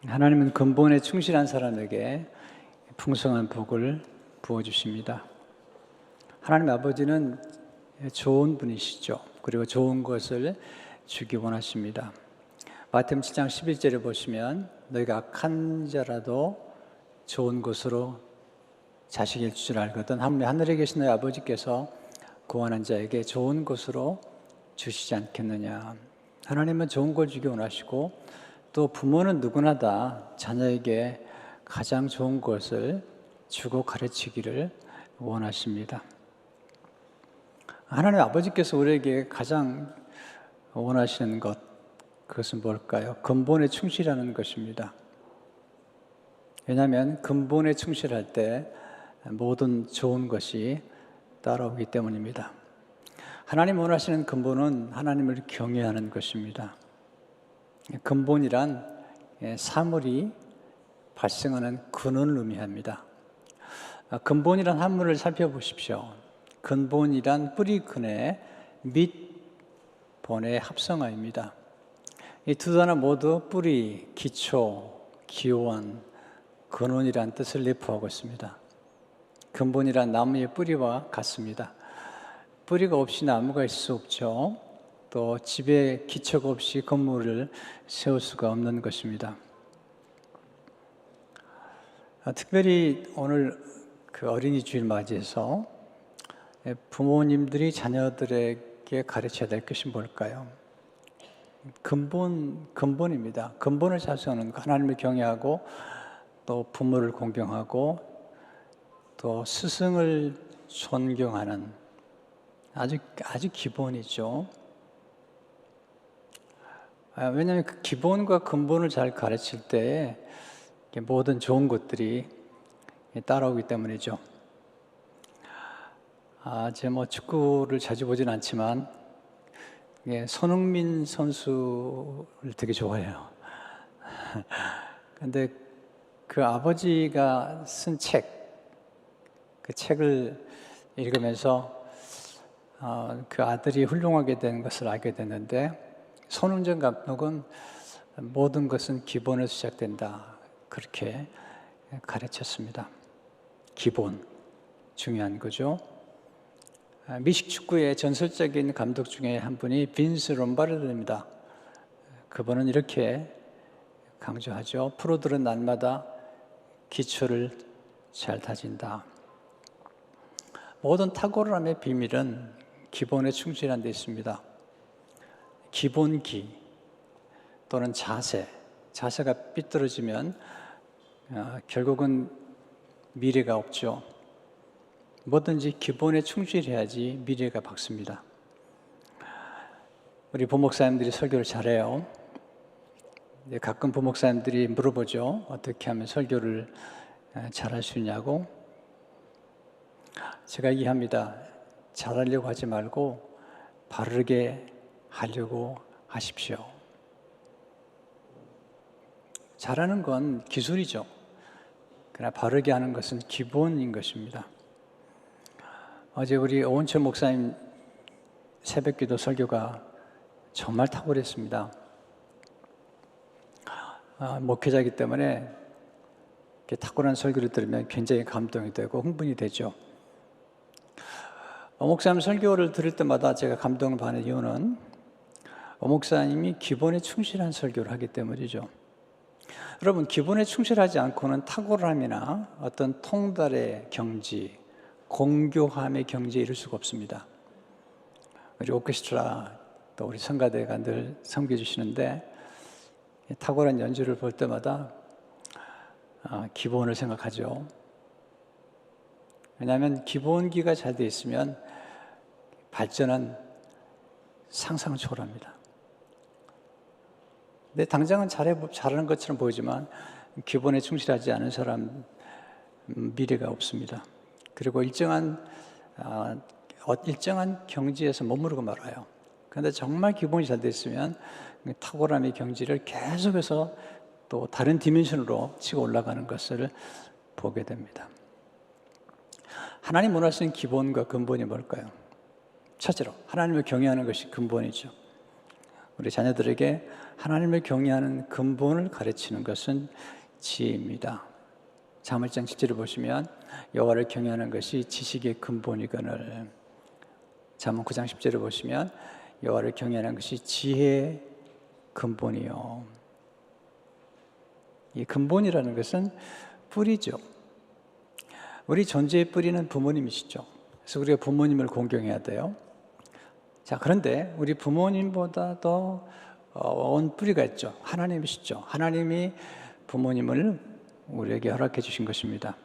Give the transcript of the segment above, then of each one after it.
하나님은 근본에 충실한 사람에게 풍성한 복을 부어주십니다. 하나님 아버지는 좋은 분이시죠. 그리고 좋은 것을 주기 원하십니다. 마태복음 7장 11절에 보시면 너희가 악한 자라도 좋은 것으로 자식일 줄 알거든 하늘에 계신 너희 아버지께서 구원한 자에게 좋은 것으로 주시지 않겠느냐. 하나님은 좋은 걸 주기 원하시고 또 부모는 누구나 다 자녀에게 가장 좋은 것을 주고 가르치기를 원하십니다. 하나님 아버지께서 우리에게 가장 원하시는 것, 그것은 뭘까요? 근본에 충실하는 것입니다. 왜냐하면 근본에 충실할 때 모든 좋은 것이 따라오기 때문입니다. 하나님 원하시는 근본은 하나님을 경외하는 것입니다. 근본이란 사물이 발생하는 근원을 의미합니다. 근본이란 한문을 살펴보십시오. 근본이란 뿌리 근의 밑 본의 합성어입니다. 이 두 단어 모두 뿌리, 기초, 기원, 근원이란 뜻을 내포하고 있습니다. 근본이란 나무의 뿌리와 같습니다. 뿌리가 없이 나무가 있을 수 없죠. 또 집에 기초가 없이 건물을 세울 수가 없는 것입니다. 특별히 오늘 그 어린이 주일 맞이해서 부모님들이 자녀들에게 가르쳐야 될 것이 뭘까요? 근본입니다. 근본을 잘 세우는 것, 하나님을 경외하고 또 부모를 공경하고 또 스승을 존경하는 아주 기본이죠. 왜냐하면 그 기본과 근본을 잘 가르칠 때 모든 좋은 것들이 따라오기 때문이죠. 제가 축구를 자주 보진 않지만 손흥민 선수를 되게 좋아해요. 근데 그 아버지가 쓴 그 책을 읽으면서 그 아들이 훌륭하게 된 것을 알게 됐는데, 손흥민 감독은 모든 것은 기본에서 시작된다, 그렇게 가르쳤습니다. 기본, 중요한 거죠. 미식 축구의 전설적인 감독 중에 한 분이 빈스 롬바르드입니다. 그분은 이렇게 강조하죠. 프로들은 날마다 기초를 잘 다진다. 모든 탁월함의 비밀은 기본에 충실한 데 있습니다. 기본기 또는 자세가 삐뚤어지면 결국은 미래가 없죠. 뭐든지 기본에 충실해야지 미래가 밝습니다. 우리 부목사님들이 설교를 잘해요. 가끔 부목사님들이 물어보죠. 어떻게 하면 설교를 잘할 수 있냐고. 제가 얘기합니다. 잘하려고 하지 말고 바르게 하려고 하십시오. 잘하는 건 기술이죠. 그러나 바르게 하는 것은 기본인 것입니다. 어제 우리 오은철 목사님 새벽기도 설교가 정말 탁월했습니다. 목회자이기 때문에 탁월한 설교를 들으면 굉장히 감동이 되고 흥분이 되죠. 목사님 설교를 들을 때마다 제가 감동을 받는 이유는 목사님이 기본에 충실한 설교를 하기 때문이죠. 여러분, 기본에 충실하지 않고는 탁월함이나 어떤 통달의 경지, 공교함의 경지에 이를 수가 없습니다. 우리 오케스트라 또 우리 성가대가 늘 섬겨주시는데 탁월한 연주를 볼 때마다 기본을 생각하죠. 왜냐하면 기본기가 잘 되어 있으면 발전은 상상을 초월합니다. 근데 당장은 잘하는 것처럼 보이지만 기본에 충실하지 않은 사람 미래가 없습니다. 그리고 일정한 경지에서 머무르고 말아요. 그런데 정말 기본이 잘 되어 있으면 탁월함의 경지를 계속해서 또 다른 디멘션으로 치고 올라가는 것을 보게 됩니다. 하나님 원하시는 기본과 근본이 뭘까요? 첫째로 하나님을 경외하는 것이 근본이죠. 우리 자녀들에게 하나님을 경외하는 근본을 가르치는 것은 지혜입니다. 자문장 7절을 보시면 여호와를 경외하는 것이 지식의 근본이거늘. 잠언 9장 10절을 보시면 여호와를 경외하는 것이 지혜의 근본이요. 이 근본이라는 것은 뿌리죠. 우리 존재의 뿌리는 부모님이시죠. 그래서 우리가 부모님을 공경해야 돼요. 자, 그런데 우리 부모님보다 더 온 뿌리가 있죠. 하나님이시죠. 하나님이 부모님을 우리에게 허락해 주신 것입니다.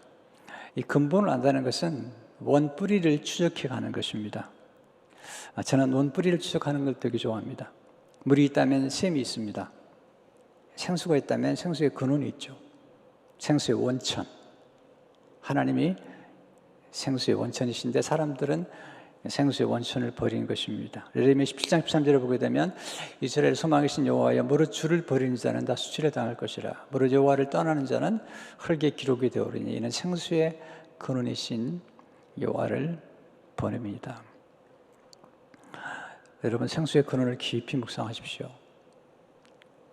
이 근본을 안다는 것은 원 뿌리를 추적해 가는 것입니다. 저는 원 뿌리를 추적하는 걸 되게 좋아합니다. 물이 있다면 샘이 있습니다. 생수가 있다면 생수의 근원이 있죠. 생수의 원천. 하나님이 생수의 원천이신데 사람들은 생수의 원천을 버린 것입니다. 예레미야 17장 13절을 보게 되면 이스라엘 소망이신 여호와여 무릇 주를 버리는 자는 다 수치를 당할 것이라. 무릇 여호와를 떠나는 자는 흙에 기록이 되오리니 이는 생수의 근원이신 여호와를 버립니다. 여러분, 생수의 근원을 깊이 묵상하십시오.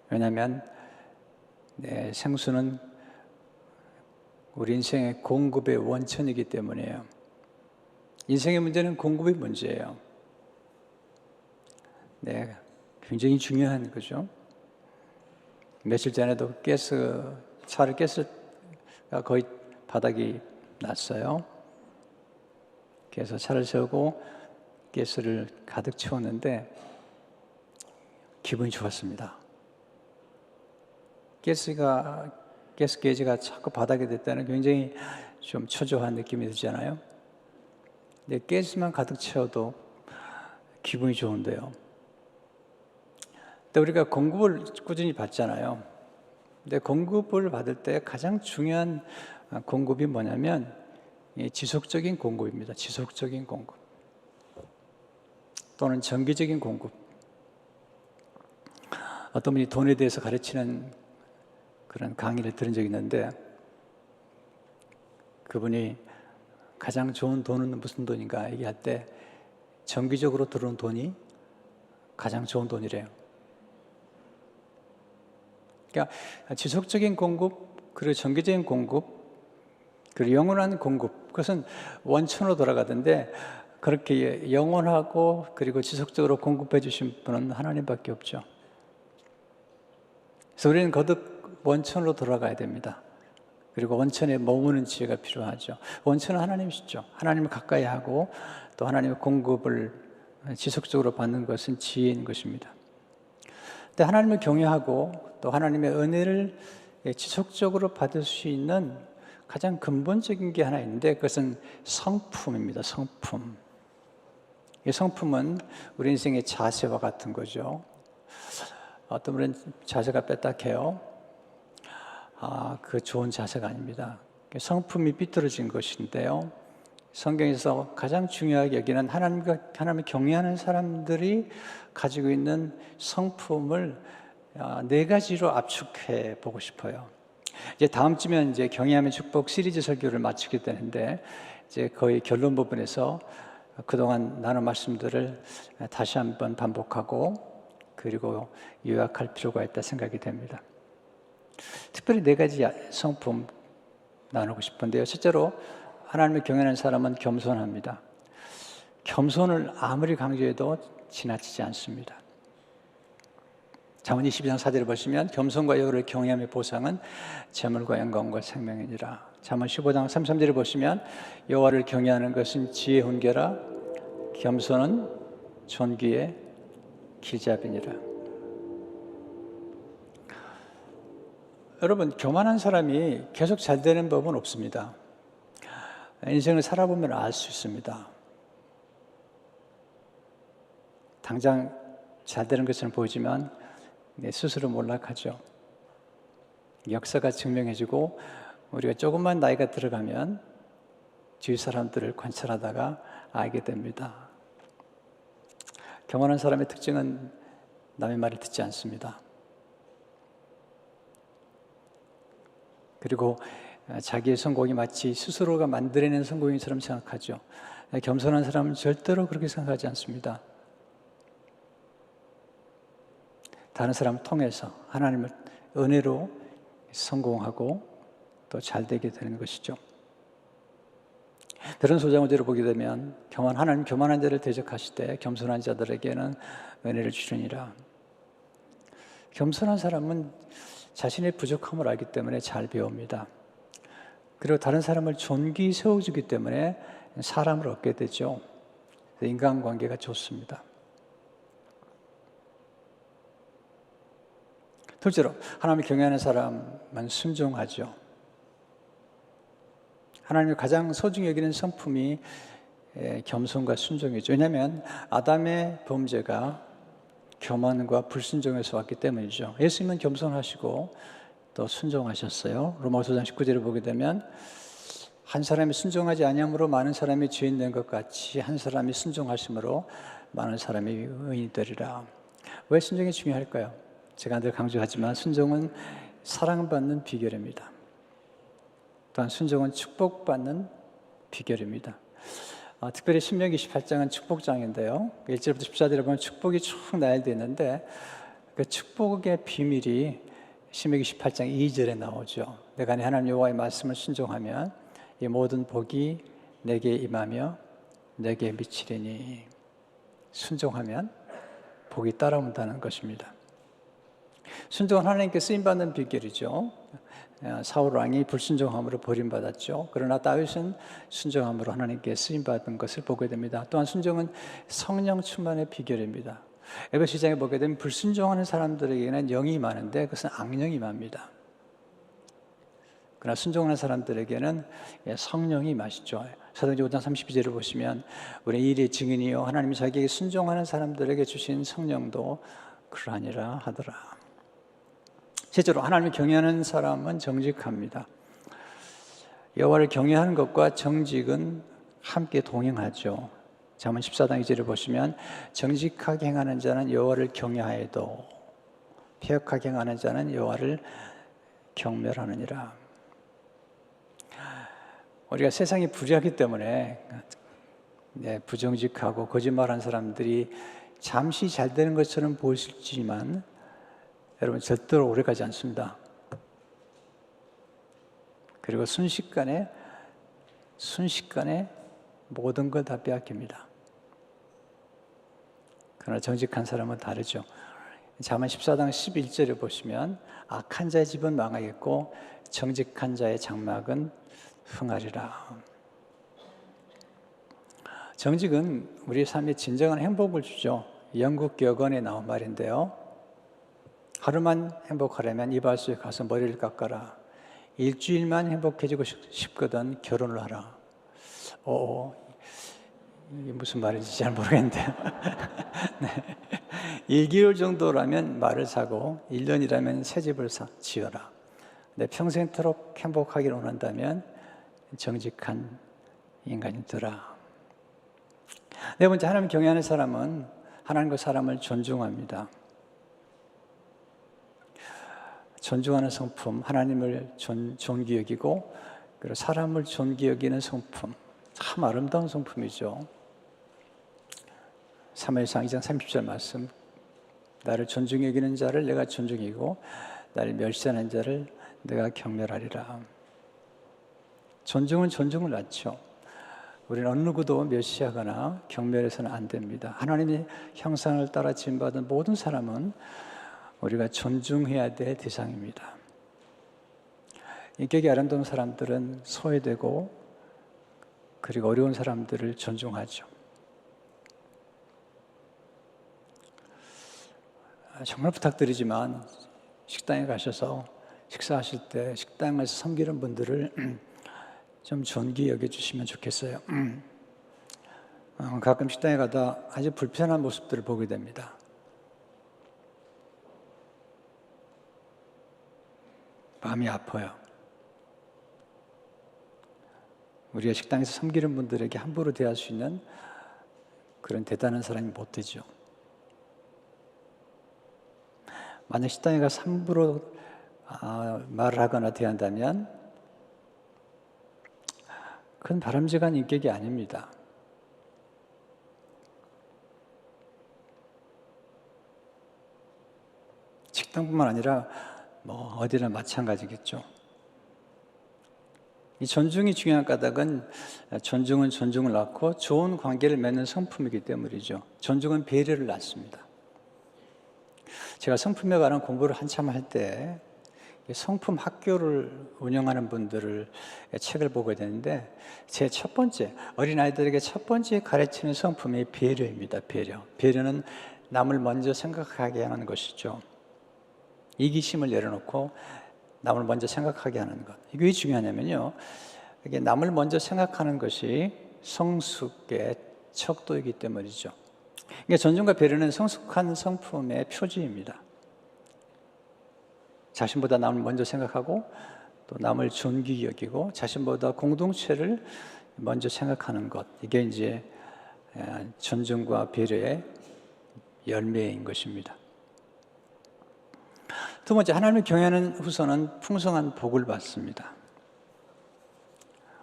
왜냐하면 생수는 우리 인생의 공급의 원천이기 때문이에요. 인생의 문제는 공급의 문제예요. 네, 굉장히 중요한 거죠. 며칠 전에도 차를 가스가 거의 바닥이 났어요. 그래서 차를 세우고 가스를 가득 채웠는데 기분이 좋았습니다. 가스 게이지가 자꾸 바닥에 됐다는 굉장히 좀 초조한 느낌이 들잖아요. 근데 가스만 가득 채워도 기분이 좋은데요. 근데 우리가 공급을 꾸준히 받잖아요. 근데 공급을 받을 때 가장 중요한 공급이 뭐냐면 지속적인 공급입니다. 지속적인 공급. 또는 정기적인 공급. 어떤 분이 돈에 대해서 가르치는 그런 강의를 들은 적이 있는데 그분이 가장 좋은 돈은 무슨 돈인가 얘기할 때 정기적으로 들어오는 돈이 가장 좋은 돈이래요. 그러니까 지속적인 공급, 그리고 정기적인 공급, 그리고 영원한 공급, 그것은 원천으로 돌아가던데 그렇게 영원하고 그리고 지속적으로 공급해 주신 분은 하나님밖에 없죠. 그래서 우리는 거듭 원천으로 돌아가야 됩니다. 그리고 원천에 머무는 지혜가 필요하죠. 원천은 하나님이시죠. 하나님을 가까이 하고 또 하나님의 공급을 지속적으로 받는 것은 지혜인 것입니다. 근데 하나님을 경외하고 또 하나님의 은혜를 지속적으로 받을 수 있는 가장 근본적인 게 하나 있는데 그것은 성품입니다. 성품. 이 성품은 우리 인생의 자세와 같은 거죠. 어떤 분은 자세가 빼딱해요. 그 좋은 자세가 아닙니다. 성품이 삐뚤어진 것인데요. 성경에서 가장 중요하게 여기는 하나님을 경외하는 사람들이 가지고 있는 성품을 4가지로 압축해 보고 싶어요. 이제 다음 주면 이제 경외하면 축복 시리즈 설교를 마치게 되는데 이제 거의 결론 부분에서 그동안 나눈 말씀들을 다시 한번 반복하고 그리고 요약할 필요가 있다 생각이 됩니다. 특별히 4가지 성품 나누고 싶은데요. 첫째로 하나님을 경외하는 사람은 겸손합니다. 겸손을 아무리 강조해도 지나치지 않습니다. 잠언 22장 4절을 보시면 겸손과 여호와를 경외함의 보상은 재물과 영광과 생명이니라. 잠언 15장 33절을 보시면 여호와를 경외하는 것은 지혜의 훈계라 겸손은 존귀의 기잡이니라. 여러분, 교만한 사람이 계속 잘 되는 법은 없습니다. 인생을 살아보면 알 수 있습니다. 당장 잘 되는 것처럼 보이지만 스스로 몰락하죠. 역사가 증명해주고 우리가 조금만 나이가 들어가면 주위 사람들을 관찰하다가 알게 됩니다. 교만한 사람의 특징은 남의 말을 듣지 않습니다. 그리고 자기의 성공이 마치 스스로가 만들어낸 성공인처럼 생각하죠. 겸손한 사람은 절대로 그렇게 생각하지 않습니다. 다른 사람을 통해서 하나님의 은혜로 성공하고 또 잘 되게 되는 것이죠. 다른 소장어제를 보게 되면 하나님 교만한 자를 대적하실 때 겸손한 자들에게는 은혜를 주시니라. 겸손한 사람은 자신의 부족함을 알기 때문에 잘 배웁니다. 그리고 다른 사람을 존귀히 세워주기 때문에 사람을 얻게 되죠. 인간관계가 좋습니다. 둘째로 하나님을 경외하는 사람은 순종하죠. 하나님을 가장 소중히 여기는 성품이 겸손과 순종이죠. 왜냐하면 아담의 범죄가 교만과 불순종에서 왔기 때문이죠. 예수님은 겸손하시고 또 순종하셨어요. 로마서 5장 19절을 보게 되면 한 사람이 순종하지 아니함으로 많은 사람이 죄인 된 것 같이 한 사람이 순종하심으로 많은 사람이 의인이 되리라. 왜 순종이 중요할까요? 제가 늘 강조하지만 순종은 사랑받는 비결입니다. 또한 순종은 축복받는 비결입니다. 특별히 신명기 28장은 축복장인데요. 1절부터 14절에 보면 축복이 쭉 나열되어 있는데 그 축복의 비밀이 신명기 18장 2절에 나오죠. 내가 내 하나님 여호와의 말씀을 순종하면 이 모든 복이 내게 임하며 내게 미치리니. 순종하면 복이 따라온다는 것입니다. 순종은 하나님께 쓰임받는 비결이죠. 사울 왕이 불순종함으로 버림받았죠. 그러나 다윗은 순종함으로 하나님께 쓰임받은 것을 보게 됩니다. 또한 순종은 성령 충만의 비결입니다. 에베소 2장에 보게 되면 불순종하는 사람들에게는 영이 많은데 그것은 악령이 많습니다. 그러나 순종하는 사람들에게는 성령이 마시죠. 사도행전 5장 32절을 보시면 우리 일의 증인이요 하나님이 자기에게 순종하는 사람들에게 주신 성령도 그러하니라 하더라. 실제로 하나님을 경외하는 사람은 정직합니다. 여호와를 경외하는 것과 정직은 함께 동행하죠. 잠언 14장 2절을 보시면 정직하게 행하는 자는 여호와를 경외하여도 패역하게 행하는 자는 여호와를 경멸하느니라. 우리가 세상이 불의하기 때문에 부정직하고 거짓말하는 사람들이 잠시 잘 되는 것처럼 보이지만 여러분 절대로 오래가지 않습니다. 그리고 순식간에 모든 걸 다 빼앗깁니다. 그러나 정직한 사람은 다르죠. 잠언 14장 11절을 보시면 악한 자의 집은 망하겠고 정직한 자의 장막은 흥하리라. 정직은 우리 삶에 진정한 행복을 주죠. 영국 격언에 나온 말인데요. 하루만 행복하려면 이발소에 가서 머리를 깎아라. 일주일만 행복해지고 싶거든 결혼을 하라. 이게 무슨 말인지 잘 모르겠는데요. 네. 1개월 정도라면 말을 사고 1년이라면 새 집을 지어라. 내 평생토록 행복하기를 원한다면 정직한 인간이 되라. 네 번째, 하나님 경외하는 사람은 하나님과 사람을 존중합니다. 존중하는 성품, 하나님을 존귀 여기고 그리고 사람을 존귀 여기는 성품, 참 아름다운 성품이죠. 사무엘상 2장 30절 말씀, 나를 존중히 여기는 자를 내가 존중히 여기고 나를 멸시하는 자를 내가 경멸하리라. 존중은 존중을 낳죠. 우리는 어느 누구도 멸시하거나 경멸해서는 안 됩니다. 하나님의 형상을 따라 지음받은 모든 사람은 우리가 존중해야 될 대상입니다. 인격이 아름다운 사람들은 소외되고 그리고 어려운 사람들을 존중하죠. 정말 부탁드리지만 식당에 가셔서 식사하실 때 식당에서 섬기는 분들을 좀 존귀히 여겨주시면 좋겠어요. 가끔 식당에 가다 아주 불편한 모습들을 보게 됩니다. 마음이 아파요. 우리가 식당에서 섬기는 분들에게 함부로 대할 수 있는 그런 대단한 사람이 못 되죠. 만약 식당에 가서 함부로 말을 하거나 대한다면 그건 바람직한 인격이 아닙니다. 식당뿐만 아니라 뭐 어디나 마찬가지겠죠. 이 존중이 중요한 까닭은 존중은 존중을 낳고 좋은 관계를 맺는 성품이기 때문이죠. 존중은 배려를 낳습니다. 제가 성품에 관한 공부를 한참 할 때 성품 학교를 운영하는 분들을 책을 보게 되는데 제 첫 번째, 어린아이들에게 첫 번째 가르치는 성품이 배려입니다. 배려. 배려는 남을 먼저 생각하게 하는 것이죠. 이기심을 내려놓고 남을 먼저 생각하게 하는 것. 이게 왜 중요하냐면요. 이게 남을 먼저 생각하는 것이 성숙의 척도이기 때문이죠. 그러니까 존중과 배려는 성숙한 성품의 표지입니다. 자신보다 남을 먼저 생각하고 또 남을 존귀히 여기고 자신보다 공동체를 먼저 생각하는 것. 이게 이제 존중과 배려의 열매인 것입니다. 두 번째, 하나님을 경외하는 후손은 풍성한 복을 받습니다.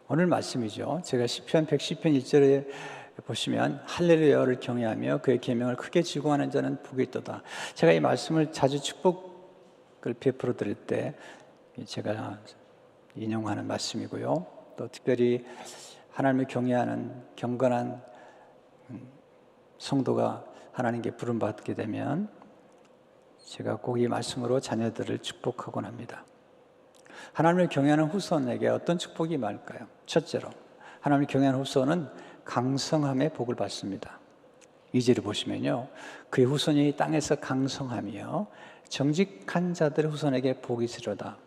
오늘 말씀이죠. 제가 시편 110편 1절에 보시면 할렐루야를 경외하며 그의 계명을 크게 지고하는 자는 복이 있도다. 제가 이 말씀을 자주 축복을 베풀어 드릴 때 제가 인용하는 말씀이고요. 또 특별히 하나님을 경외하는 경건한 성도가 하나님께 부름받게 되면 제가 꼭 이 말씀으로 자녀들을 축복하곤 합니다. 하나님을 경외하는 후손에게 어떤 축복이 많을까요? 첫째로, 하나님을 경외하는 후손은 강성함의 복을 받습니다. 2절을 보시면요, 그의 후손이 땅에서 강성하며 정직한 자들의 후손에게 복이 있으리로다.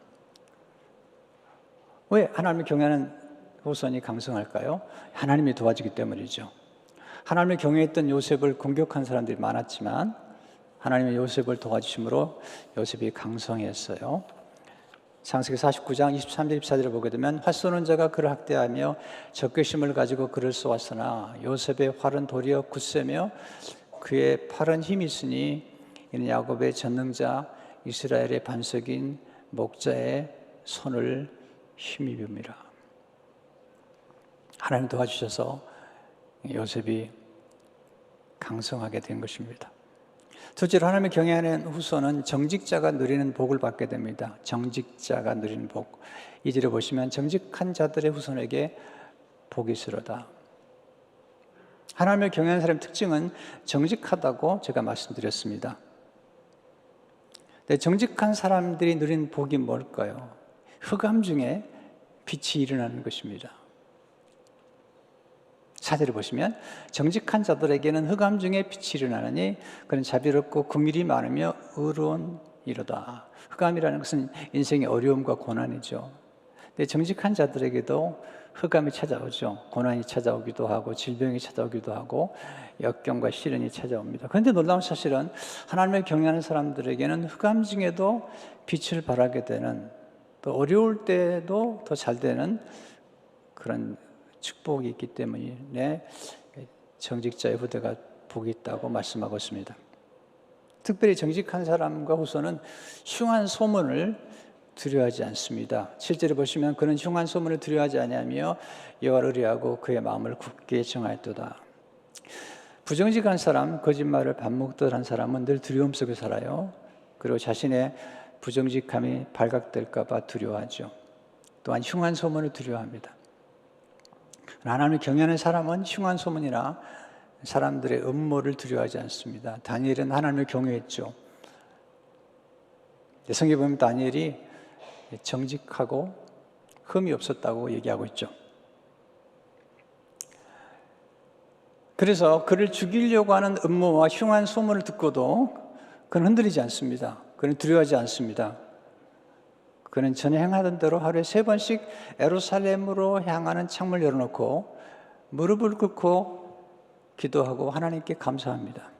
왜 하나님을 경외하는 후손이 강성할까요? 하나님이 도와주기 때문이죠. 하나님을 경외했던 요셉을 공격한 사람들이 많았지만 하나님의 요셉을 도와주심으로 요셉이 강성했어요. 창세기 49장 23절 24절을 보게 되면 활 쏘는 자가 그를 학대하며 적개심을 가지고 그를 쏘았으나 요셉의 활은 도리어 굳세며 그의 팔은 힘이 있으니 이는 야곱의 전능자 이스라엘의 반석인 목자의 손을 힘입음이라. 하나님 도와주셔서 요셉이 강성하게 된 것입니다. 둘째로, 하나님을 경외하는 후손은 정직자가 누리는 복을 받게 됩니다. 정직자가 누리는 복. 2절에 보시면 정직한 자들의 후손에게 복이 있으로다. 하나님을 경외하는 사람의 특징은 정직하다고 제가 말씀드렸습니다. 정직한 사람들이 누리는 복이 뭘까요? 흑암 중에 빛이 일어나는 것입니다. 4절을 보시면 정직한 자들에게는 흑암 중에 빛이 일어나느니 그는 자비롭고 긍휼이 많으며 의로운 이로다. 흑암이라는 것은 인생의 어려움과 고난이죠. 근데 정직한 자들에게도 흑암이 찾아오죠. 고난이 찾아오기도 하고 질병이 찾아오기도 하고 역경과 시련이 찾아옵니다. 그런데 놀라운 사실은 하나님을 경외하는 사람들에게는 흑암 중에도 빛을 발하게 되는, 또 어려울 때도 더 잘 되는 그런 축복이 있기 때문에 정직자의 후대가 복이 있다고 말씀하고 있습니다. 특별히 정직한 사람과 후손은 흉한 소문을 두려워하지 않습니다. 7절에 보시면 그는 흉한 소문을 두려워하지 아니하며 여호와를 의뢰하고 그의 마음을 굳게 정하였도다. 부정직한 사람, 거짓말을 밥 먹듯 한 사람은 늘 두려움 속에 살아요. 그리고 자신의 부정직함이 발각될까 봐 두려워하죠. 또한 흉한 소문을 두려워합니다. 하나님을 경외하는 사람은 흉한 소문이나 사람들의 음모를 두려워하지 않습니다. 다니엘은 하나님을 경외했죠. 성경에 보면 다니엘이 정직하고 흠이 없었다고 얘기하고 있죠. 그래서 그를 죽이려고 하는 음모와 흉한 소문을 듣고도 그는 흔들리지 않습니다. 그는 두려워하지 않습니다. 그는 전에 행하던 대로 하루에 3번씩 예루살렘으로 향하는 창문을 열어놓고 무릎을 꿇고 기도하고 하나님께 감사합니다.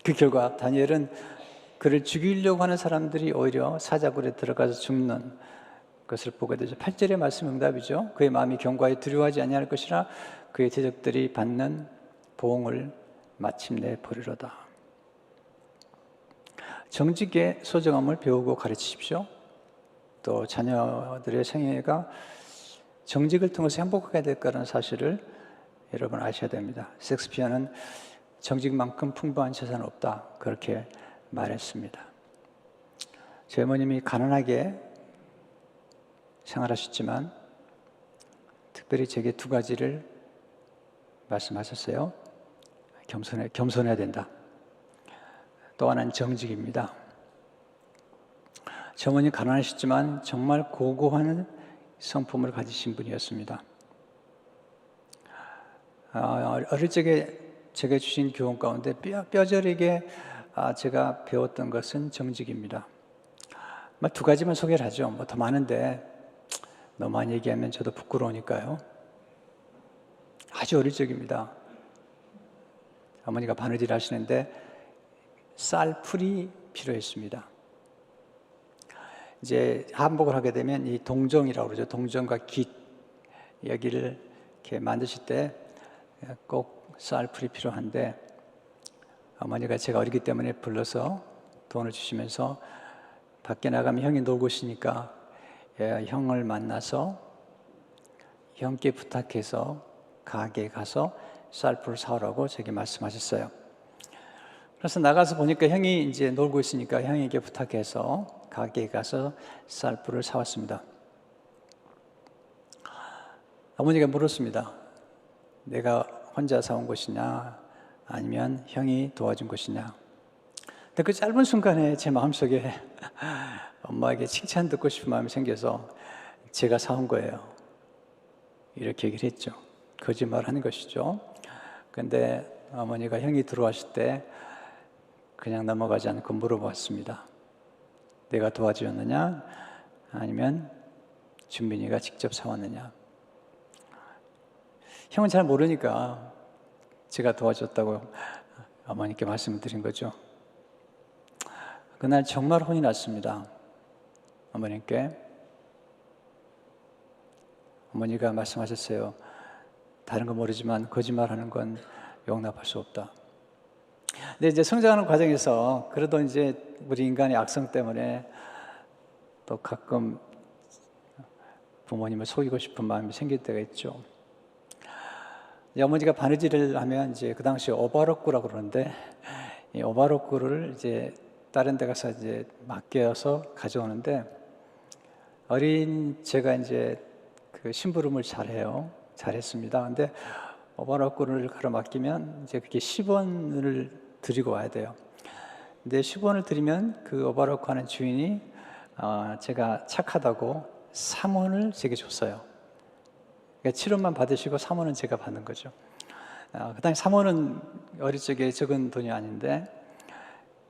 그 결과 다니엘은 그를 죽이려고 하는 사람들이 오히려 사자굴에 들어가서 죽는 것을 보게 되죠. 8절의 말씀 응답이죠. 그의 마음이 견고하여 두려워하지 아니할 것이라 그의 대적들이 받는 보응을 마침내 보리로다. 정직의 소중함을 배우고 가르치십시오. 또 자녀들의 생애가 정직을 통해서 행복하게 될 거라는 사실을 여러분 아셔야 됩니다. 셰익스피어는 정직만큼 풍부한 재산은 없다, 그렇게 말했습니다. 제 어머님이 가난하게 생활하셨지만 특별히 제게 두 가지를 말씀하셨어요. 겸손해야 된다. 또 하나는 정직입니다. 제 어머니 가난하셨지만 정말 고고한 성품을 가지신 분이었습니다. 어릴 적에 제가 주신 교훈 가운데 뼈저리게 제가 배웠던 것은 정직입니다. 두 가지만 소개를 하죠. 더 많은데 너무 많이 얘기하면 저도 부끄러우니까요. 아주 어릴 적입니다. 어머니가 바느질 하시는데 쌀풀이 필요했습니다. 이제 한복을 하게 되면 이 동정이라고 그러죠. 동정과 깃 여기를 이렇게 만드실 때 꼭 쌀풀이 필요한데 어머니가 제가 어리기 때문에 불러서 돈을 주시면서 밖에 나가면 형이 놀고 있으니까 형을 만나서 형께 부탁해서 가게에 가서 쌀풀을 사오라고 제게 말씀하셨어요. 그래서 나가서 보니까 형이 이제 놀고 있으니까 형에게 부탁해서 가게에 가서 쌀풀을 사왔습니다. 어머니가 물었습니다. 내가 혼자 사온 것이냐 아니면 형이 도와준 것이냐. 근데 그 짧은 순간에 제 마음속에 엄마에게 칭찬 듣고 싶은 마음이 생겨서 제가 사온 거예요. 이렇게 얘기를 했죠. 거짓말하는 것이죠. 근데 어머니가 형이 들어왔을 때 그냥 넘어가지 않고 물어봤습니다. 내가 도와주었느냐 아니면 준빈이가 직접 사왔느냐. 형은 잘 모르니까 제가 도와줬다고 어머니께 말씀을 드린 거죠. 그날 정말 혼이 났습니다. 어머니께. 어머니가 말씀하셨어요. 다른 건 모르지만 거짓말하는 건 용납할 수 없다. 근데 이제 성장하는 과정에서 그래도 이제 우리 인간의 악성 때문에 또 가끔 부모님을 속이고 싶은 마음이 생길 때가 있죠. 어머니가 바느질을 하면 이제 그 당시 오바로꾸라고 그러는데 이 오바로꾸를 이제 다른 데 가서 이제 맡겨서 가져오는데 어린 제가 이제 그 심부름을 잘했습니다. 근데 오바로꾸를 가로 맡기면 이제 그게 10원을 드리고 와야 돼요. 근데 10원을 드리면 그 오바로꾸 하는 주인이 제가 착하다고 3원을 제게 줬어요. 그러니까 7원만 받으시고 3원은 제가 받는 거죠. 그 당시 3원은 어릴 적에 적은 돈이 아닌데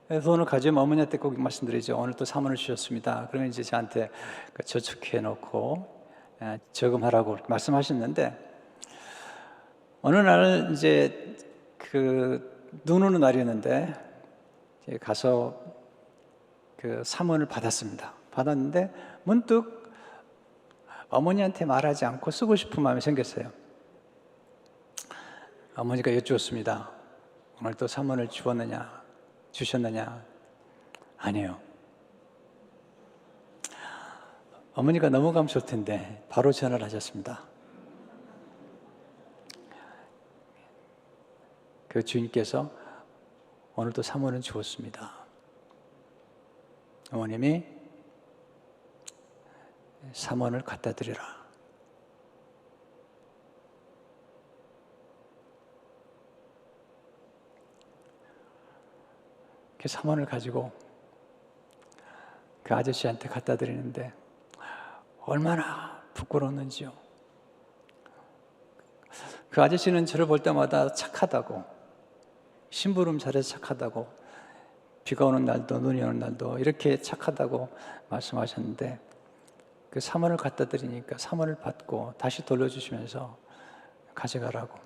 돈을 가져오면 어머니한테 꼭 말씀드리죠. 오늘 또 3원을 주셨습니다. 그러면 이제 저한테 저축해 놓고 저금하라고 말씀하셨는데 어느 날 이제 눈 오는 날이었는데 가서 그 3원을 받았습니다. 받았는데 문득 어머니한테 말하지 않고 쓰고 싶은 마음이 생겼어요. 어머니가 여쭈었습니다. 오늘 또 3원을 주셨느냐? 아니요. 어머니가 넘어가면 좋을 텐데 바로 전화를 하셨습니다. 그 주인께서 오늘도 3원을 주었습니다. 어머님이 3원을 갖다 드리라. 그 3원을 가지고 그 아저씨한테 갖다 드리는데 얼마나 부끄러웠는지요. 그 아저씨는 저를 볼 때마다 착하다고, 심부름 잘해서 착하다고, 비가 오는 날도 눈이 오는 날도 이렇게 착하다고 말씀하셨는데 그 3원을 갖다 드리니까 3원을 받고 다시 돌려주시면서 가져가라고.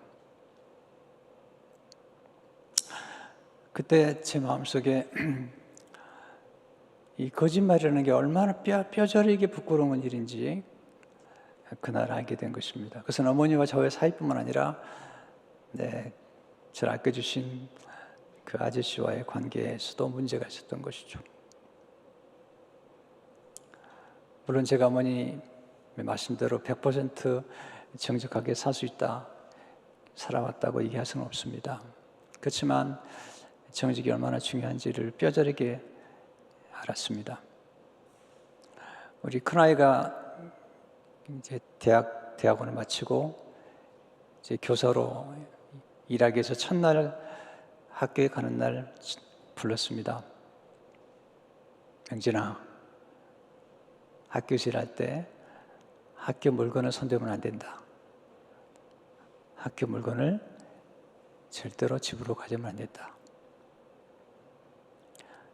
그때 제 마음속에 이 거짓말이라는 게 얼마나 뼈저리게 부끄러운 일인지 그날 알게 된 것입니다. 그것은 어머니와 저의 사이뿐만 아니라 저를 아껴주신 그 아저씨와의 관계에서도 문제가 있었던 것이죠. 물론 제가 어머니 말씀대로 100% 정직하게 살 수 있다, 살아왔다고 얘기할 수는 없습니다. 그렇지만 정직이 얼마나 중요한지를 뼈저리게 알았습니다. 우리 큰아이가 이제 대학원을 마치고 이제 교사로 일하기 위해서 첫날 학교에 가는 날 불렀습니다. 명진아, 학교에서 일할 때 학교 물건을 손대면 안 된다. 학교 물건을 절대로 집으로 가져오면 안 된다.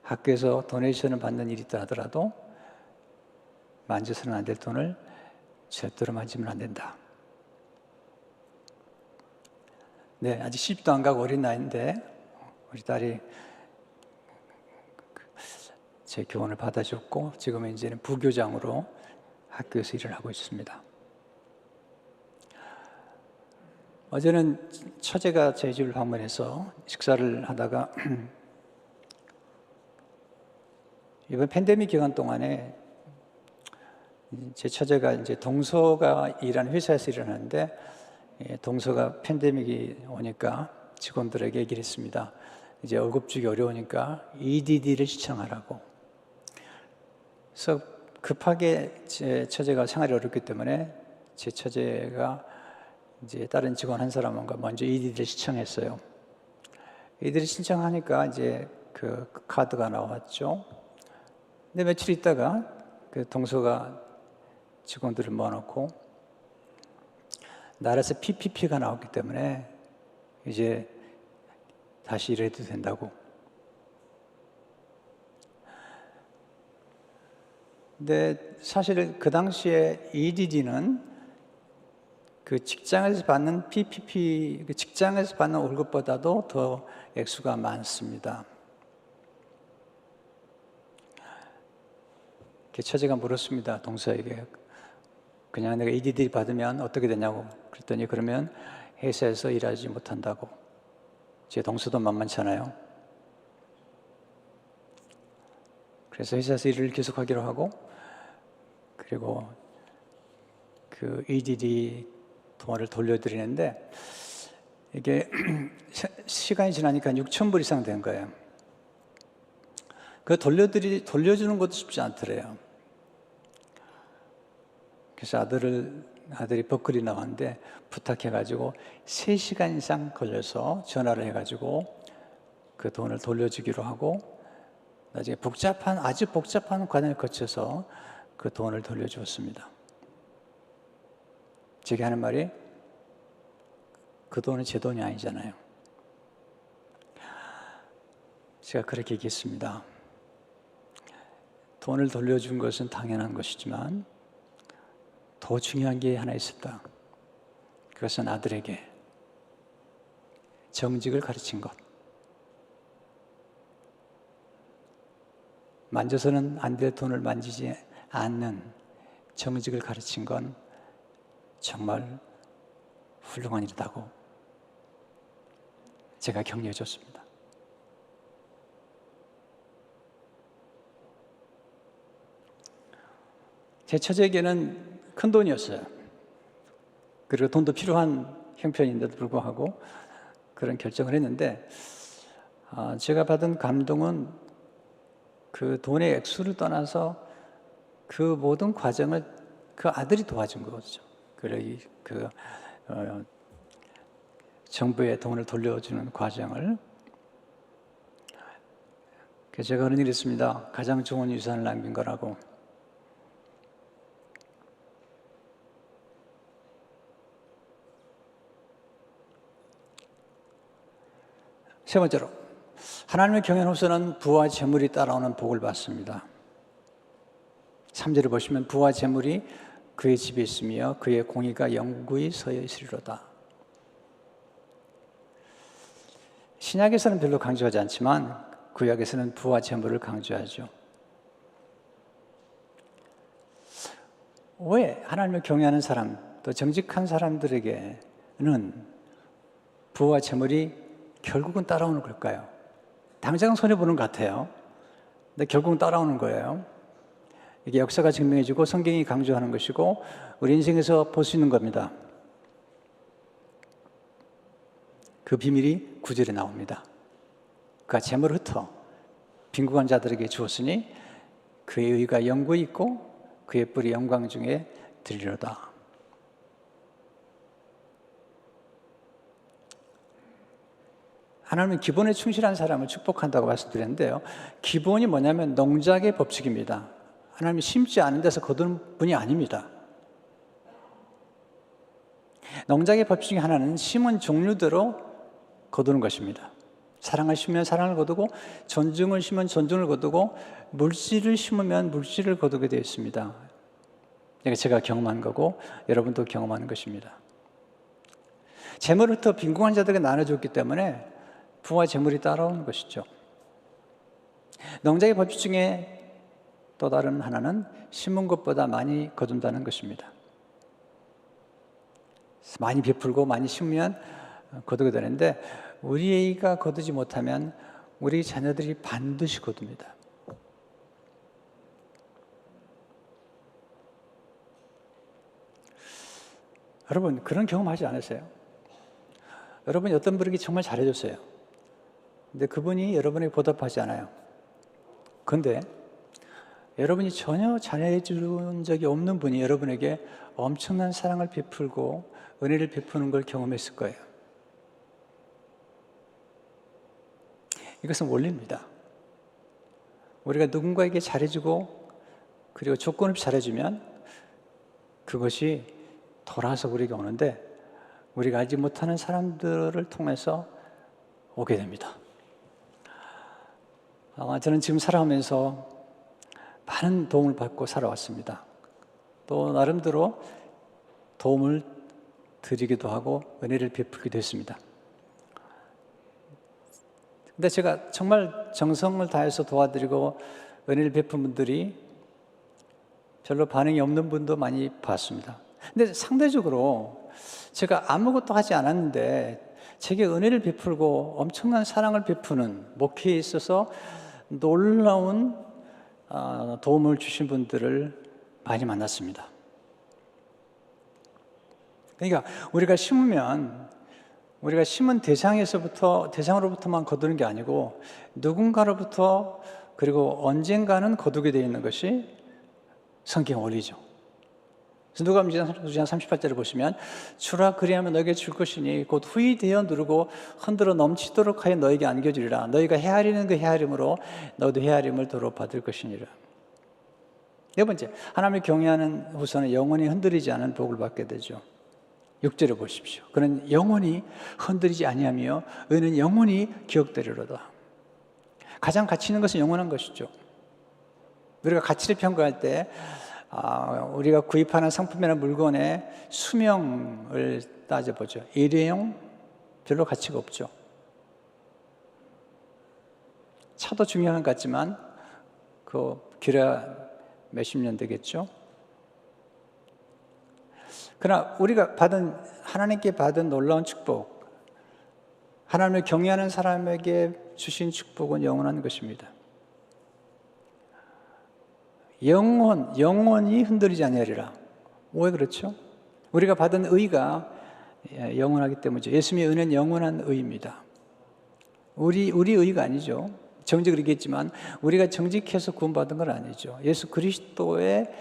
학교에서 도네이션을 받는 일이 있다 하더라도 만져서는 안 될 돈을 절대로 만지면 안 된다. 네, 아직 시집도 안 가고 어린 나이인데 우리 딸이 제 교훈을 받아줬고 지금은 이제는 부교장으로 학교에서 일을 하고 있습니다. 어제는 처제가 제 집을 방문해서 식사를 하다가 이번 팬데믹 기간 동안에 제 처제가 이제 동서가 일하는 회사에서 일을 하는데 동서가 팬데믹이 오니까 직원들에게 얘기를 했습니다. 이제 월급 주기 어려우니까 EDD를 시청하라고. 그래서 급하게 제 처제가 생활이 어렵기 때문에 제 처제가 이제 다른 직원 한 사람과 먼저 EDD를 신청했어요. EDD를 신청하니까 이제 그 카드가 나왔죠. 근데 며칠 있다가 그 동서가 직원들을 모아놓고 나라에서 PPP가 나왔기 때문에 이제 다시 일해도 된다고. 근데 사실 그 당시에 EDD는 그 직장에서 받는 PPP, 그 직장에서 받는 월급보다도 더 액수가 많습니다. 처제가 물었습니다. 동서에게. 그냥 내가 EDD 받으면 어떻게 되냐고. 그랬더니 그러면 회사에서 일하지 못한다고. 제 동서도 만만찮아요. 그래서 회사에서 일을 계속하기로 하고 그리고 그 EDD 돈을 돌려드리는데 이게 시간이 지나니까 6,000불 이상 된 거예요. 그 돌려주는 것도 쉽지 않더래요. 그래서 아들이 버클리 나왔는데 부탁해가지고 3시간 이상 걸려서 전화를 해가지고 그 돈을 돌려주기로 하고 나중에 아주 복잡한 과정을 거쳐서 그 돈을 돌려주었습니다. 제가 하는 말이 그 돈은 제 돈이 아니잖아요. 제가 그렇게 얘기했습니다. 돈을 돌려준 것은 당연한 것이지만 더 중요한 게 하나 있었다. 그것은 아들에게 정직을 가르친 것. 만져서는 안 될 돈을 만지지 않는 정직을 가르친 건 정말 훌륭한 일이라고 제가 격려해 줬습니다. 제 처제에게는 큰 돈이었어요. 그리고 돈도 필요한 형편인데도 불구하고 그런 결정을 했는데 제가 받은 감동은 그 돈의 액수를 떠나서 그 모든 과정을 그 아들이 도와준 거죠. 그 정부의 돈을 돌려주는 과정을. 그래서 제가 그런 일이 있습니다. 가장 좋은 유산을 남긴 거라고. 세 번째로, 하나님의 경외로서는 부와 재물이 따라오는 복을 받습니다. 3절을 보시면 부와 재물이 그의 집에 있으며 그의 공의가 영구히 서여 있으리로다. 신약에서는 별로 강조하지 않지만 구약에서는 부와 재물을 강조하죠. 왜 하나님을 경외하는 사람, 또 정직한 사람들에게는 부와 재물이 결국은 따라오는 걸까요? 당장은 손해보는 것 같아요. 근데 결국은 따라오는 거예요. 이게 역사가 증명해주고 성경이 강조하는 것이고 우리 인생에서 볼 수 있는 겁니다. 그 비밀이 9절에 나옵니다. 그가 재물을 흩어 빈궁한 자들에게 주었으니 그의 의가 영구히 있고 그의 뿔이 영광 중에 들리로다. 하나님은 기본에 충실한 사람을 축복한다고 말씀드렸는데요. 기본이 뭐냐면 농작의 법칙입니다. 하나님이 심지 않은 데서 거두는 분이 아닙니다. 농작의 법칙 중에 하나는 심은 종류대로 거두는 것입니다. 사랑을 심으면 사랑을 거두고, 존중을 심으면 존중을 거두고, 물질을 심으면 물질을 거두게 되어 있습니다. 이게 제가 경험한 거고 여러분도 경험하는 것입니다. 재물을 더 빈곤한 자들에게 나눠줬기 때문에 부와 재물이 따라오는 것이죠. 농작의 법칙 중에 또 다른 하나는 심은 것보다 많이 거둔다는 것입니다. 많이 베풀고 많이 심으면 거두게 되는데, 우리가 거두지 못하면 우리 자녀들이 반드시 거둡니다. 여러분, 그런 경험하지 않으세요? 여러분이 어떤 분에게 정말 잘해줬어요. 근데 그분이 여러분에게 보답하지 않아요. 그런데 여러분이 전혀 잘해 준 적이 없는 분이 여러분에게 엄청난 사랑을 베풀고 은혜를 베푸는 걸 경험했을 거예요. 이것은 원리입니다. 우리가 누군가에게 잘해주고 그리고 조건 없이 잘해주면 그것이 돌아서 우리에게 오는데, 우리가 알지 못하는 사람들을 통해서 오게 됩니다. 저는 지금 살아오면서 많은 도움을 받고 살아왔습니다. 또 나름대로 도움을 드리기도 하고 은혜를 베풀기도 했습니다. 근데 제가 정말 정성을 다해서 도와드리고 은혜를 베푼 분들이 별로 반응이 없는 분도 많이 봤습니다. 근데 상대적으로 제가 아무것도 하지 않았는데 제게 은혜를 베풀고 엄청난 사랑을 베푸는 목회에 있어서 놀라운 도움을 주신 분들을 많이 만났습니다. 그러니까 우리가 심으면 우리가 심은 대상으로부터만 거두는 게 아니고 누군가로부터, 그리고 언젠가는 거두게 되어 있는 것이 성경 원리죠. 그래서 누가복음 9장 38절을 보시면, 주라 그리하면 너에게 줄 것이니 곧 후이 되어 누르고 흔들어 넘치도록 하여 너에게 안겨주리라. 너희가 헤아리는 그 헤아림으로 너도 헤아림을 도로 받을 것이니라. 네 번째, 하나님을 경외하는 후손은 영원히 흔들리지 않은 복을 받게 되죠. 6절을 보십시오. 그는 영원히 흔들리지 아니하며 의는 영원히 기억되리로다. 가장 가치 있는 것은 영원한 것이죠. 우리가 가치를 평가할 때 우리가 구입하는 상품이나 물건의 수명을 따져보죠. 일회용 별로 가치가 없죠. 차도 중요한 것 같지만 길어야 몇십 년 되겠죠. 그러나 우리가 하나님께 받은 놀라운 축복, 하나님을 경외하는 사람에게 주신 축복은 영원한 것입니다. 영원히 흔들리지 아니하리라. 왜 그렇죠? 우리가 받은 의가 영원하기 때문이죠. 예수님의 은혜는 영원한 의입니다. 우리 의가 아니죠. 정직을 얘기했지만 우리가 정직해서 구원받은 건 아니죠. 예수 그리스도의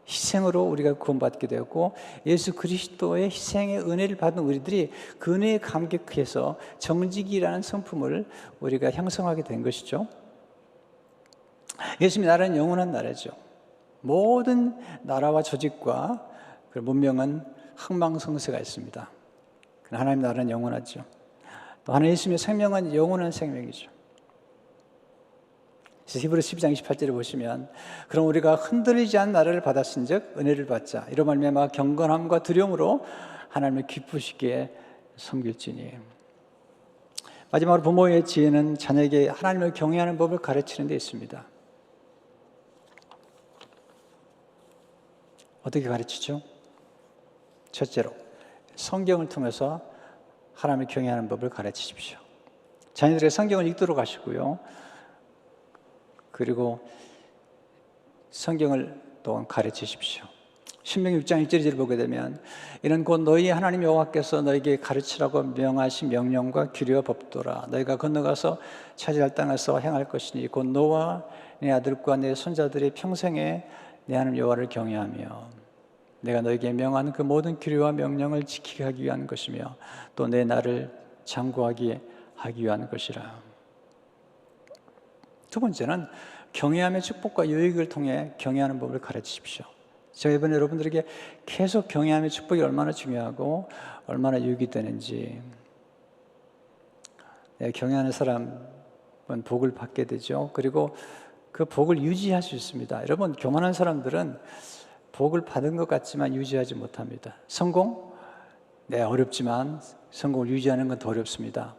희생으로 우리가 구원받게 되었고, 예수 그리스도의 희생의 은혜를 받은 우리들이 그 은혜에 감격해서 정직이라는 성품을 우리가 형성하게 된 것이죠. 예수님의 나라는 영원한 나라죠. 모든 나라와 조직과 문명은 흥망성쇠가 있습니다. 그러나 하나님 나라는 영원하죠. 또 하나님 예수님의 생명은 영원한 생명이죠. 히브리서 12장 28절을 보시면, 그럼 우리가 흔들리지 않은 나라를 받았은즉 은혜를 받자. 이로 말미암아 경건함과 두려움으로 하나님을 기쁘시게 섬길지니. 마지막으로 부모의 지혜는 자녀에게 하나님을 경외하는 법을 가르치는 데 있습니다. 어떻게 가르치죠? 첫째로, 성경을 통해서 하나님을 경외하는 법을 가르치십시오. 자녀들의 성경을 읽도록 하시고요. 그리고 성경을 또한 가르치십시오. 신명기 6장 1절을 보게 되면, 이는 곧 너희 하나님 여호와께서 너희에게 가르치라고 명하신 명령과 규례와 법도라. 너희가 건너가서 차지할 땅에서 행할 것이니 곧 너와 네 아들과 네 손자들이 평생에 내 하나님 여호와를 경외하며 내가 너에게 명하는 그 모든 규례와 명령을 지키게 하기 위한 것이며 또 내 나를 장구하게 하기 위한 것이라. 두 번째는 경외함의 축복과 유익을 통해 경외하는 법을 가르치십시오. 제가 이번에 여러분들에게 계속 경외함의 축복이 얼마나 중요하고 얼마나 유익이 되는지, 경외하는 사람은 복을 받게 되죠. 그리고 그 복을 유지할 수 있습니다. 여러분, 교만한 사람들은 복을 받은 것 같지만 유지하지 못합니다. 성공? 네, 어렵지만 성공을 유지하는 건 더 어렵습니다.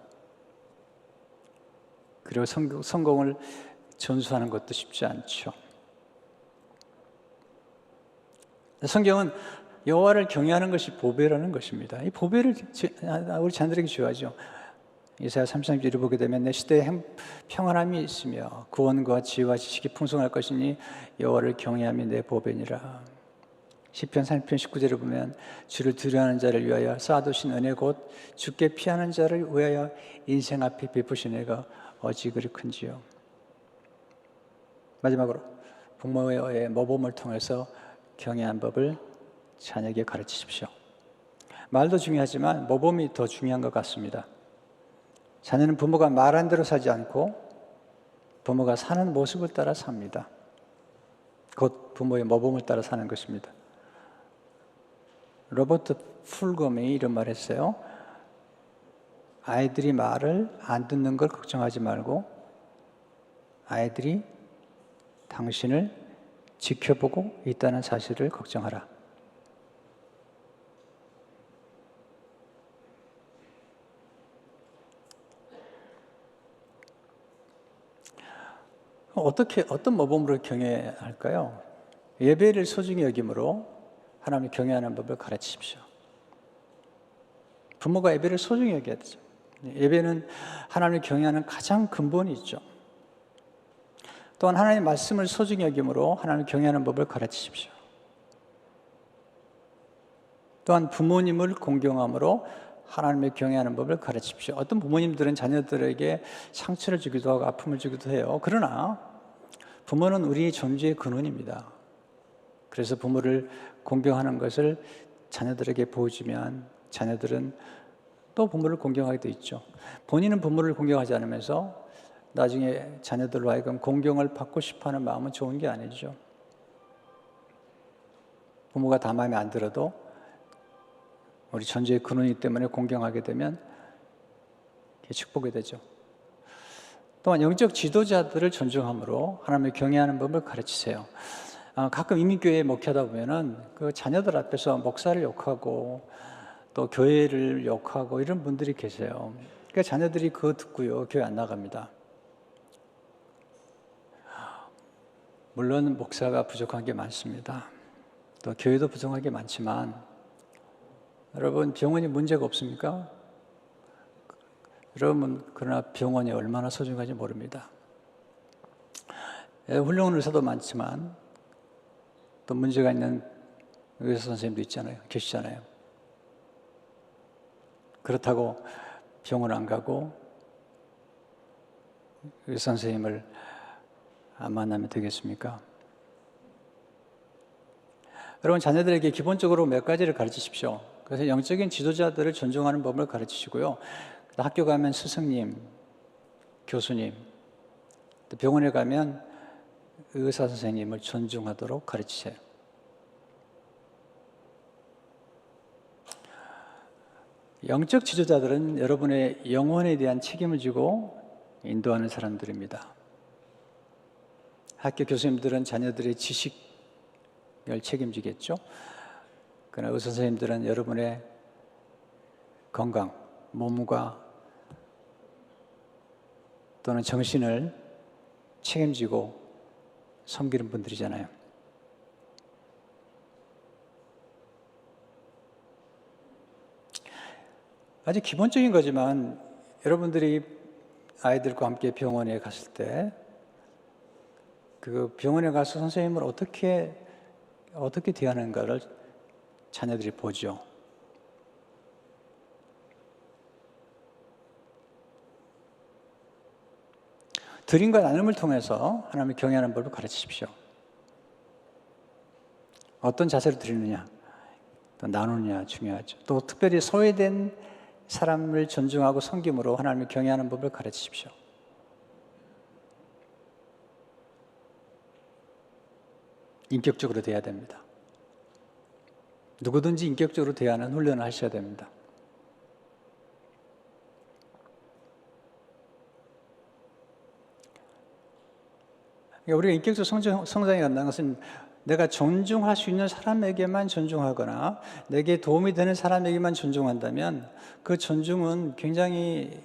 그리고 성공을 전수하는 것도 쉽지 않죠. 성경은 여호와를 경외하는 것이 보배라는 것입니다. 이 보배를 우리 자녀들에게 줘야죠. 이사야 33절을 보게 되면 내 시대에 평안함이 있으며 구원과 지혜와 지식이 풍성할 것이니 여호와를 경외함이 내 보배니라. 시편 3편 19절을 보면 주를 두려워하는 자를 위하여 쌓아두신 은혜 곧 주께 피하는 자를 위하여 인생 앞에 베푸신 애가 어찌 그리 큰지요. 마지막으로 부모의 모범을 통해서 경외한 법을 자녀에게 가르치십시오. 말도 중요하지만 모범이 더 중요한 것 같습니다. 자녀는 부모가 말한 대로 살지 않고 부모가 사는 모습을 따라 삽니다. 곧 부모의 모범을 따라 사는 것입니다. 로버트 풀검이 이런 말을 했어요. 아이들이 말을 안 듣는 걸 걱정하지 말고 아이들이 당신을 지켜보고 있다는 사실을 걱정하라. 어떤 모범으로 경외할까요? 예배를 소중히 여김으로 하나님을 경외하는 법을 가르치십시오. 부모가 예배를 소중히 여겨야 되죠. 예배는 하나님을 경외하는 가장 근본이 있죠. 또한 하나님의 말씀을 소중히 여김으로 하나님을 경외하는 법을 가르치십시오. 또한 부모님을 공경함으로 하나님을 경외하는 법을 가르치십시오. 어떤 부모님들은 자녀들에게 상처를 주기도 하고 아픔을 주기도 해요. 그러나 부모는 우리 존재의 근원입니다. 그래서 부모를 공경하는 것을 자녀들에게 보여주면 자녀들은 또 부모를 공경하게 돼 있죠. 본인은 부모를 공경하지 않으면서 나중에 자녀들로 하여금 공경을 받고 싶어하는 마음은 좋은 게 아니죠. 부모가 다 마음에 안 들어도 우리 존재의 근원이기 때문에 공경하게 되면 축복이 되죠. 또한 영적 지도자들을 존중함으로 하나님을 경외하는 법을 가르치세요. 가끔 이민교회에 목회하다 보면은 그 자녀들 앞에서 목사를 욕하고 또 교회를 욕하고 이런 분들이 계세요. 그러니까 자녀들이 그거 듣고요, 교회 안 나갑니다. 물론 목사가 부족한 게 많습니다. 또 교회도 부족한 게 많지만 여러분, 병원이 문제가 없습니까? 여러분, 그러나 병원이 얼마나 소중한지 모릅니다. 훌륭한 의사도 많지만 또 문제가 있는 의사 선생님도 계시잖아요. 그렇다고 병원 안 가고 의사 선생님을 안 만나면 되겠습니까? 여러분, 자녀들에게 기본적으로 몇 가지를 가르치십시오. 그래서 영적인 지도자들을 존중하는 법을 가르치시고요. 학교 가면 스승님, 교수님, 또 병원에 가면 의사 선생님을 존중하도록 가르치세요. 영적 지도자들은 여러분의 영혼에 대한 책임을 지고 인도하는 사람들입니다. 학교 교수님들은 자녀들의 지식을 책임지겠죠. 그러나 의사 선생님들은 여러분의 건강, 몸과 또는 정신을 책임지고 섬기는 분들이잖아요. 아주 기본적인 거지만 여러분들이 아이들과 함께 병원에 갔을 때 그 병원에 가서 선생님을 어떻게 대하는가를 자녀들이 보죠. 드림과 나눔을 통해서 하나님을 경외하는 법을 가르치십시오. 어떤 자세로 드리느냐, 또 나누느냐 중요하죠. 또 특별히 소외된 사람을 존중하고 섬김으로 하나님을 경외하는 법을 가르치십시오. 인격적으로 돼야 됩니다. 누구든지 인격적으로 대하는 훈련을 하셔야 됩니다. 우리가 인격적 성장이 간다는 것은 내가 존중할 수 있는 사람에게만 존중하거나 내게 도움이 되는 사람에게만 존중한다면 그 존중은 굉장히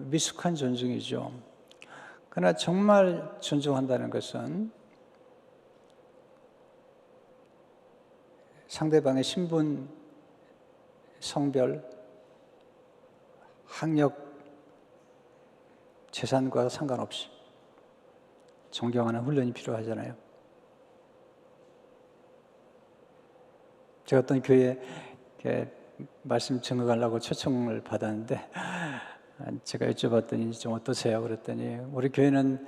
미숙한 존중이죠. 그러나 정말 존중한다는 것은 상대방의 신분, 성별, 학력, 재산과 상관없이 존경하는 훈련이 필요하잖아요. 제가 어떤 교회에 말씀 증거하려고 초청을 받았는데 제가 여쭤봤더니 좀 어떠세요? 그랬더니 우리 교회는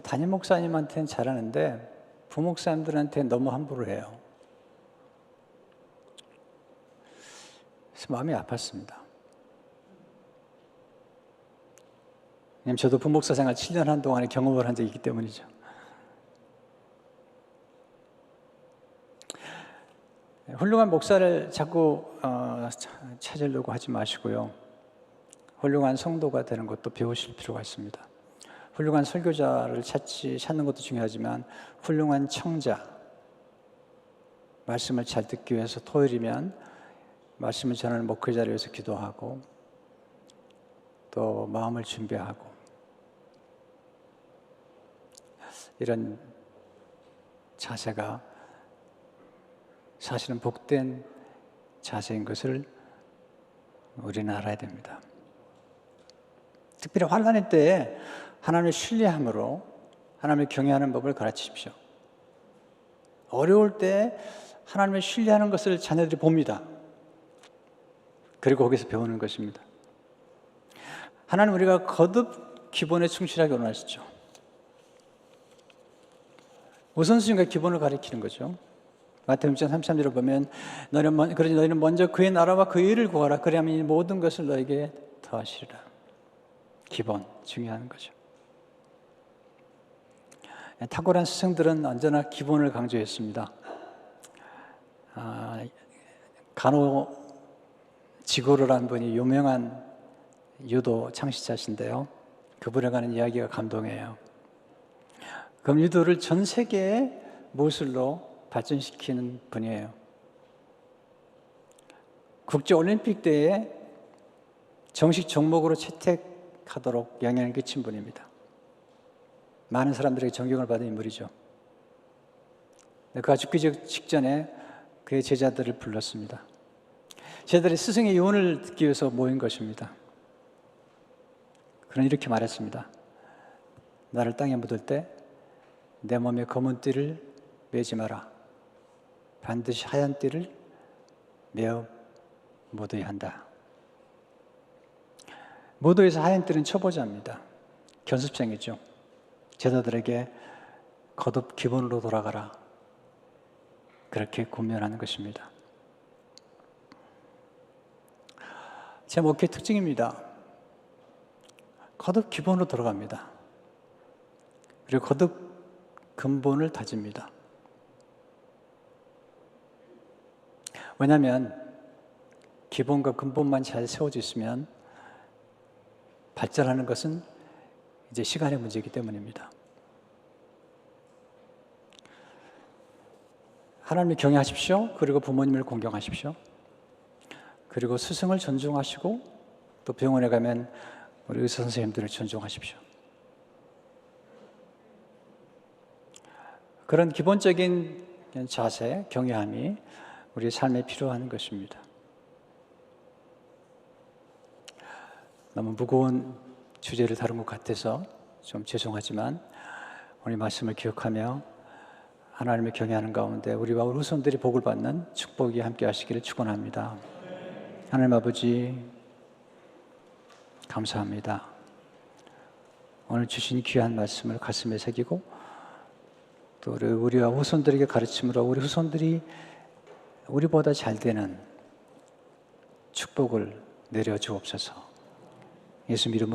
담임 목사님한테는 잘하는데 부목사님들한테는 너무 함부로 해요. 그래서 마음이 아팠습니다. 왜냐하면 저도 부목사 생활 7년 한동안에 경험을 한 적이 있기 때문이죠. 훌륭한 목사를 자꾸 찾으려고 하지 마시고요. 훌륭한 성도가 되는 것도 배우실 필요가 있습니다. 훌륭한 설교자를 찾는 것도 중요하지만 훌륭한 청자, 말씀을 잘 듣기 위해서 토요일이면 말씀을 전하는 목회자를 위해서 기도하고 또 마음을 준비하고 이런 자세가 사실은 복된 자세인 것을 우리는 알아야 됩니다. 특별히 환난의 때에 하나님을 신뢰함으로 하나님을 경외하는 법을 가르치십시오. 어려울 때 하나님을 신뢰하는 것을 자녀들이 봅니다. 그리고 거기서 배우는 것입니다. 하나님 우리가 거듭 기본에 충실하게 원하시죠. 우선순위가 기본을 가리키는 거죠. 마태복음 6장 33절을 보면 너희는 먼저 그의 나라와 그의 의를 구하라. 그리하면 이 모든 것을 너에게 더하시리라. 기본, 중요한 거죠. 탁월한 스승들은 언제나 기본을 강조했습니다. 간호 지고르라는 분이 유명한 유도 창시자신데요. 그분에 관한 이야기가 감동해요. 그럼 유도를 전 세계의 무술로 발전시키는 분이에요. 국제올림픽 때에 정식 종목으로 채택하도록 영향을 끼친 분입니다. 많은 사람들에게 존경을 받은 인물이죠. 그가 죽기 직전에 그의 제자들을 불렀습니다. 제자들이 스승의 유언을 듣기 위해서 모인 것입니다. 그는 이렇게 말했습니다. 나를 땅에 묻을 때 내 몸에 검은 띠를 매지 마라. 반드시 하얀 띠를 매어 묻어야 한다. 무도에서 하얀 띠는 초보자입니다. 견습생이죠. 제자들에게 거듭 기본으로 돌아가라. 그렇게 권면하는 것입니다. 제 목회 특징입니다. 거듭 기본으로 돌아갑니다. 그리고 거듭 근본을 다집니다. 왜냐하면 기본과 근본만 잘 세워져 있으면 발전하는 것은 이제 시간의 문제이기 때문입니다. 하나님을 경외하십시오. 그리고 부모님을 공경하십시오. 그리고 스승을 존중하시고 또 병원에 가면 우리 의사 선생님들을 존중하십시오. 그런 기본적인 자세, 경외함이 우리 삶에 필요한 것입니다. 너무 무거운 주제를 다룬 것 같아서 좀 죄송하지만 오늘 말씀을 기억하며 하나님을 경외하는 가운데 우리와 우리 후손들이 복을 받는 축복이 함께 하시기를 축원합니다. 하나님 아버지 감사합니다. 오늘 주신 귀한 말씀을 가슴에 새기고 또 우리와 후손들에게 가르침으로 우리 후손들이 우리보다 잘 되는 축복을 내려 주옵소서. 예수 이름으로